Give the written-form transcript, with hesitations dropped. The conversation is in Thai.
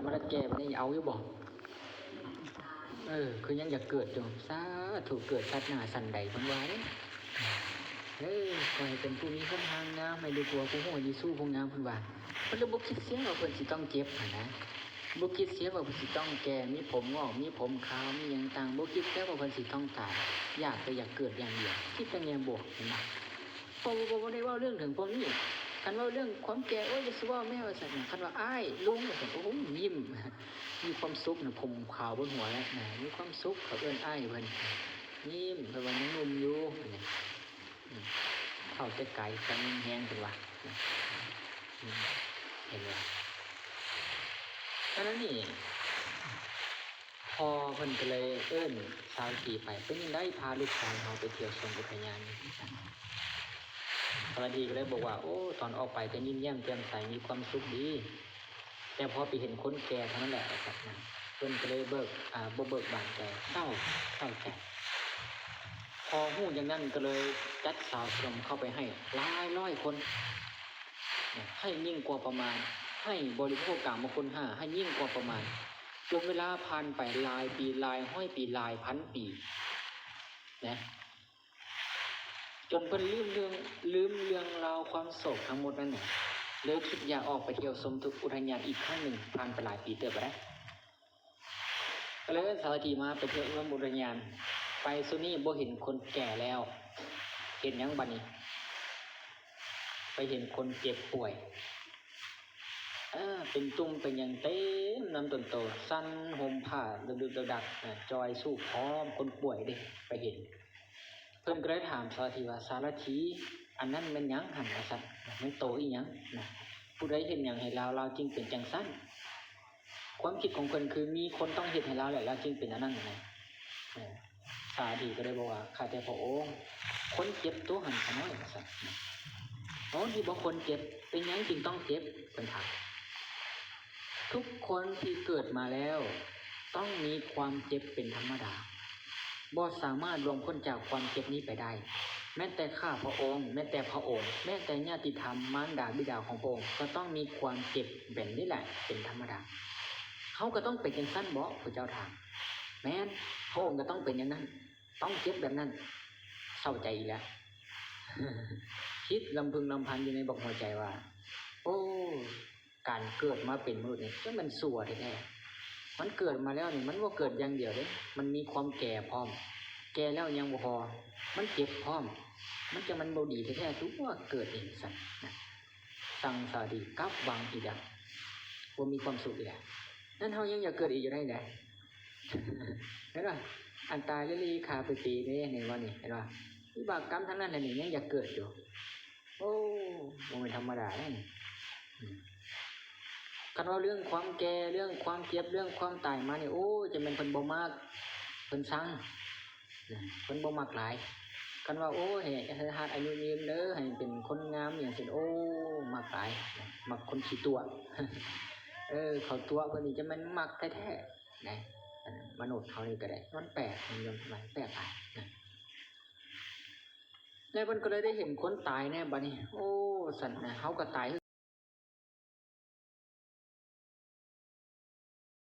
นมาแล้วแก่ไปนี่เอาอยู่บ่คือยังอยากเกิดอยู่สาธุเกิดชาติหน้าสันใดเพิ่นว่าเด้ขอให้เป็นผู้มีคุณทางนะไม่ดูกลัวผู้โหยสู้ผู้งามเพิ่นว่าเพิ่นบ่คิดเสียว่าเพิ่นสิต้องเจ็บหั่นนะบ่คิดเสียว่าเพิ่นสิต้องแก่มีผมงอกมีผมขาวมีหยังต่างบ่คิดเสียว่าเพิ่นสิต้องตายอยากแต่อยากเกิดอย่างเดียวคิดแต่แง่บวกเห็นบ่บ่ได้เว้าเรื่องถึงพวกนี้คันเว้าเรื่องความแก่โอ้ยจะสิเว้าแม่ว่าซั่นคันว่าอ้ายลุงว่าซั่นโอ้โหยิ้มมีความสุขนะผมขาวบนหัวแล้วนะมีความสุขเขาเอิ้นอ้ายเพิ่นยิ้มเพิ่นว่ายังหนุ่มอยู่เข้าแต่ไกลกันแฮงเพิ่นว่าเห็นบ่ฉะนั้นนี่พอเพิ่นก็เลยเอิ้นสาวขี่ไปเป็นจังได๋พาลูกชายเฮาไปเที่ยวชมอุทยานสวัสดีก็เลยบอกว่าโอ้ตอนออกไปก็ยิ้มแย้มแจ่มใสมีความสุขดีแต่พอไปเห็นคนแก่เท่านั้นแหละครับนะเพิ่นก็เลยบ่เบิกบานใจเศร้าใจพอฮู้อย่างนั้นก็เลยจัดสาวชมเข้าไปให้หลายร้อยคนให้ยิ่งกว่าประมาณให้บริโภคกามคุณ5ให้ยิ่งกว่าประมาณจนเวลาผ่านไปหลายปีหลายร้อยปีหลายพันปีนะจนเพิ่นลืมเรื่องราวความโศกทั้งหมดนั่นน่ะเลยคิดอยากออกไปเที่ยวชมอุทยานอีกครั้งหนึ่งผ่านไปหลายปีเติบไปแล้วก็เลยสาวทีมาไปเที่ยวอุทยานไปซุนี่บ่เห็นคนแก่แล้วเห็นยังบัดนี้ไปเห็นคนเจ็บป่วยเป็นตุ่มเป็นอย่างเต็มน้ำต้นโตสั้นห่มผ้าดึกๆดักจอยสู้พร้อมคนป่วยเด้ไปเห็นเพิ่นก็เลยถามสารถีว่าสารถีอันนั้นมันหยังหั่นว่าซั่นมันโตอีหยังนะผู้ใดเฮ็ดหยังให้เราจึงเป็นจังซั่นความคิดของเพิ่นคือมีคนต้องเฮ็ดให้เราแหละเราจึงเป็นอันนั้นนะสารถีก็ได้บอกว่าข้าแต่พระองค์คนเจ็บตัวหั่นซะน้อยว่าซั่นที่บ่คนเจ็บเป็นหยังจึงต้องเจ็บเพิ่นถามทุกคนที่เกิดมาแล้วต้องมีความเจ็บเป็นธรรมดาบ่สามารถล่วงพ้นจากความเจ็บนี้ไปได้แม้แต่ข้าพระองค์แม้แต่พระองค์แม้แต่ญาติธรรมมารดาบิดาของพระองค์ก็ต้องมีความเจ็บแบบนี้แหละเป็นธรรมดาเขาก็ต้องเป็นจังซั่นบ่พระเจ้าถามแม้นพระองค์ก็ต้องเป็นอย่างนั้นต้องเจ็บแบบนั้นเศร้าใจอีกแล้วคิดลำพึงลำพันอยู่ในบอกหัวใจว่าโอ้การเกิดมาเป็นมนุษย์นี่มันสัวแท้ๆมันเกิดมาแล้วนี่มันบ่เกิดอย่างเดียวเด้มันมีความแก่พร้อมแก่แล้วยังบ่พอมันเจ็บพร้อมมันจะมันบ่ดีแท้ๆทุกว่าเกิดเองสั่นนะสั่งสาดีกับวังอีกบ่มีความสุขอีกแล้วนั่นเฮายังอยากเกิดอีกอยู่ได้ไดเห็นป่ะอันตายลีขาไปตีนี่เห็นบ่นี่เห็นป่ะวิบากกรรมทั้งนั้นน่ะนี่ยังอยากเกิดอยู่โอ้บ่แม่นธรรมดาเด้นี่คันว่าเรื่องความแก่เรื่องความเจ็บเรื่องความตายมานี่โอ้จะเป็นเพิ่นบ่มักเพิ่นซังเพิ่นบ่มักหลายคันว่าโอ้ให้หาอายุยืนเด้อให้เป็นคนงามอย่างซี่โอ้มักหลายมักคนขี้ตัวเขาตัวเพิ่นนี่จะมันมักแท้ๆนะมนุษย์เฮานี่ก็ได้มันแปลกมันแปลกไปนะแล้วเพิ่นก็เลยได้เห็นคนตายแน่บัดนี้โอ้สั่นนะเฮาก็ตาย